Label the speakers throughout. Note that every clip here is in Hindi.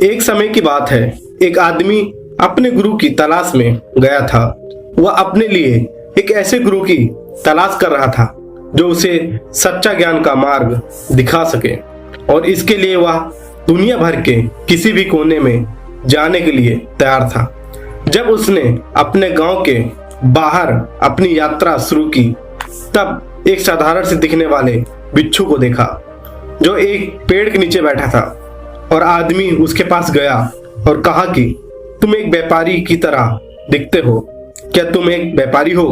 Speaker 1: एक समय की बात है, एक आदमी अपने गुरु की तलाश में गया था। वह अपने लिए एक ऐसे गुरु की तलाश कर रहा था जो उसे सच्चा ज्ञान का मार्ग दिखा सके, और इसके लिए वह दुनिया भर के किसी भी कोने में जाने के लिए तैयार था। जब उसने अपने गांव के बाहर अपनी यात्रा शुरू की, तब एक साधारण से दिखने वाले बिच्छू को देखा जो एक पेड़ के नीचे बैठा था, और आदमी उसके पास गया और कहा कि तुम एक व्यापारी की तरह दिखते हो, क्या तुम एक व्यापारी हो?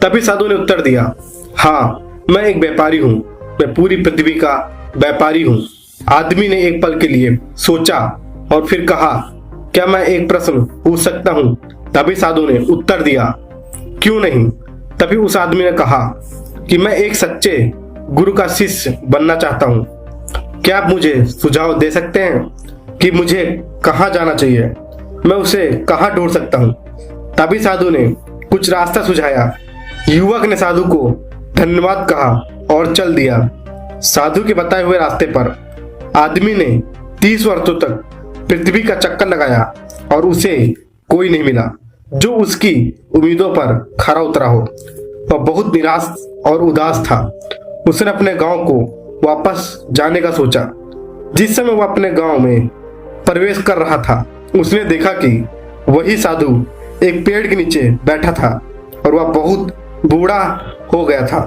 Speaker 1: तभी साधु ने उत्तर दिया, हाँ, मैं एक व्यापारी हूँ, मैं पूरी पृथ्वी का व्यापारी हूँ। आदमी ने एक पल के लिए सोचा और फिर कहा, क्या मैं एक प्रश्न पूछ सकता हूँ? तभी साधु ने उत्तर दिया, क्यों नहीं? तभी उस आदमी ने कहा कि मैं एक सच्चे गुरु का शिष्य बनना चाहता हूँ। क्या आप मुझे सुझाव दे सकते हैं कि मुझे कहाँ जाना चाहिए? मैं उसे कहाँ ढूंढ सकता हूँ? तभी साधु ने कुछ रास्ता सुझाया। युवक ने साधु को धन्यवाद कहा और चल दिया। साधु के बताए हुए रास्ते पर आदमी ने 30 वर्षों तक पृथ्वी का चक्कर लगाया और उसे कोई नहीं मिला जो उसकी उम्मीदों पर खरा उतरा हो। वह बहुत निराश और उदास था। उसने अपने गांव को वापस जाने का सोचा। जिस समय वह अपने गांव में प्रवेश कर रहा था, उसने देखा कि वही साधु एक पेड़ के नीचे बैठा था और वह बहुत बूढ़ा हो गया था।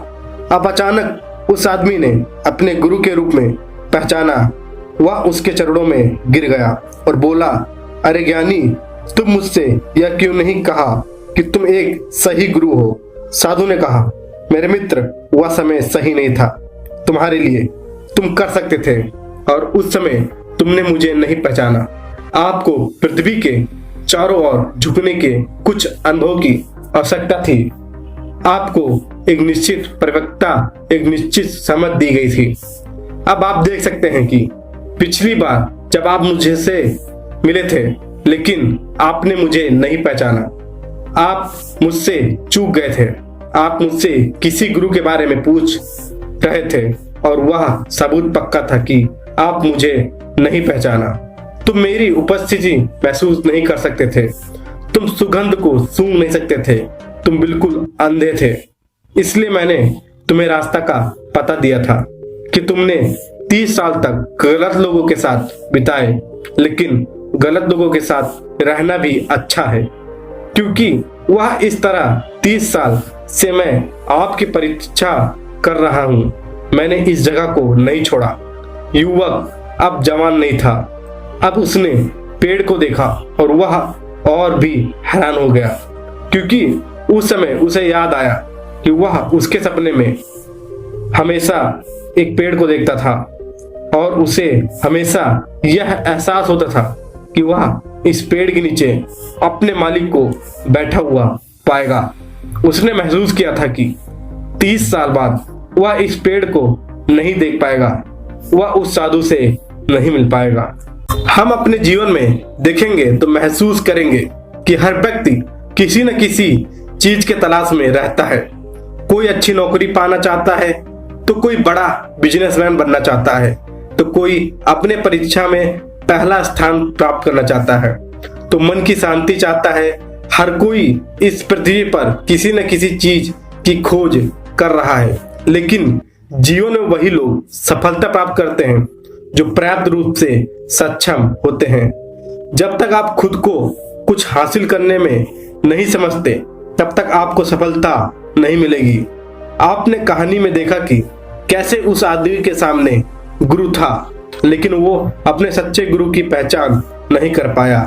Speaker 1: अब अचानक उस आदमी ने अपने गुरु के रूप में पहचाना। वह उसके चरणों में गिर गया और बोला, अरे ज्ञानी, तुम मुझसे यह क्यों नहीं कहा कि तुम एक सही गुरु हो? साधु ने कहा, मेरे मित्र, वह समय सही नहीं था तुम्हारे लिए। तुम कर सकते थे और उस समय तुमने मुझे नहीं पहचाना। आपको पृथ्वी के चारों ओर झुकने के कुछ अनुभव की आवश्यकता थी। आपको एक निश्चित परिपक्वता, एक निश्चित समझ दी गई थी। अब आप देख सकते हैं कि पिछली बार जब आप मुझे से मिले थे, लेकिन आपने मुझे नहीं पहचाना। आप मुझसे चूक गए थे। आप मुझसे किसी गुरु के बारे में पूछ रहे थे और वह सबूत पक्का था कि आप मुझे नहीं पहचाना। तुम मेरी उपस्थिति महसूस नहीं कर सकते थे। तुम सुगंध को सूंघ नहीं सकते थे। तुम बिल्कुल अंधे थे। इसलिए मैंने तुम्हें रास्ता का पता दिया था कि तुमने 30 साल तक गलत लोगों के साथ बिताए, लेकिन गलत लोगों के साथ रहना भी अच्छा है, क्योंकि वह इस तरह 30 साल से मैं आपकी परीक्षा कर रहा हूँ। मैंने इस जगह को नहीं छोड़ा। युवक अब जवान नहीं था। अब उसने पेड़ को देखा और वह और भी हैरान हो गया, क्योंकि उस समय उसे याद आया कि वह उसके सपने में हमेशा एक पेड़ को देखता था और उसे हमेशा यह एहसास होता था कि वह इस पेड़ के नीचे अपने मालिक को बैठा हुआ पाएगा। उसने महसूस किया था कि 30 साल बाद वह इस पेड़ को नहीं देख पाएगा, वह उस साधु से नहीं मिल पाएगा। हम अपने जीवन में देखेंगे तो महसूस करेंगे कि हर व्यक्ति किसी न किसी चीज के तलाश में रहता है। कोई अच्छी नौकरी पाना चाहता है, तो कोई बड़ा बिजनेसमैन बनना चाहता है, तो कोई अपने परीक्षा में पहला स्थान प्राप्त करना चाहता है, तो मन की शांति चाहता है। हर कोई इस पृथ्वी पर किसी न किसी चीज की खोज कर रहा है, लेकिन जीवन में वही लोग सफलता प्राप्त करते हैं जो पर्याप्त रूप से सक्षम होते हैं। जब तक आप खुद को कुछ हासिल करने में नहीं समझते, तब तक आपको सफलता नहीं मिलेगी। आपने कहानी में देखा कि कैसे उस आदमी के सामने गुरु था, लेकिन वो अपने सच्चे गुरु की पहचान नहीं कर पाया,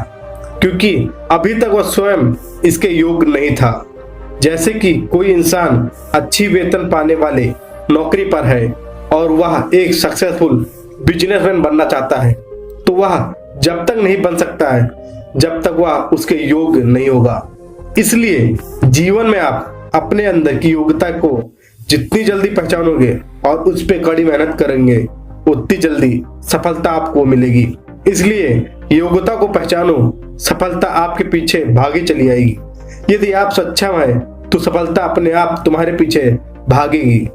Speaker 1: क्योंकि अभी तक वह स्वयं इसके योग्य नहीं था। जैसे कि कोई इंसान अच्छी वेतन पाने वाले नौकरी पर है और वह एक सक्सेसफुल बिजनेसमैन बनना चाहता है, तो वह जब तक नहीं बन सकता है जब तक वह उसके योग्य नहीं होगा। इसलिए जीवन में आप अपने अंदर की योग्यता को जितनी जल्दी पहचानोगे और उस पर कड़ी मेहनत करेंगे, उतनी जल्दी सफलता आपको मिलेगी। इसलिए योग्यता को पहचानो, सफलता आपके पीछे भागी चली आएगी। यदि आप सक्षम हैं तो सफलता अपने आप तुम्हारे पीछे भागेगी।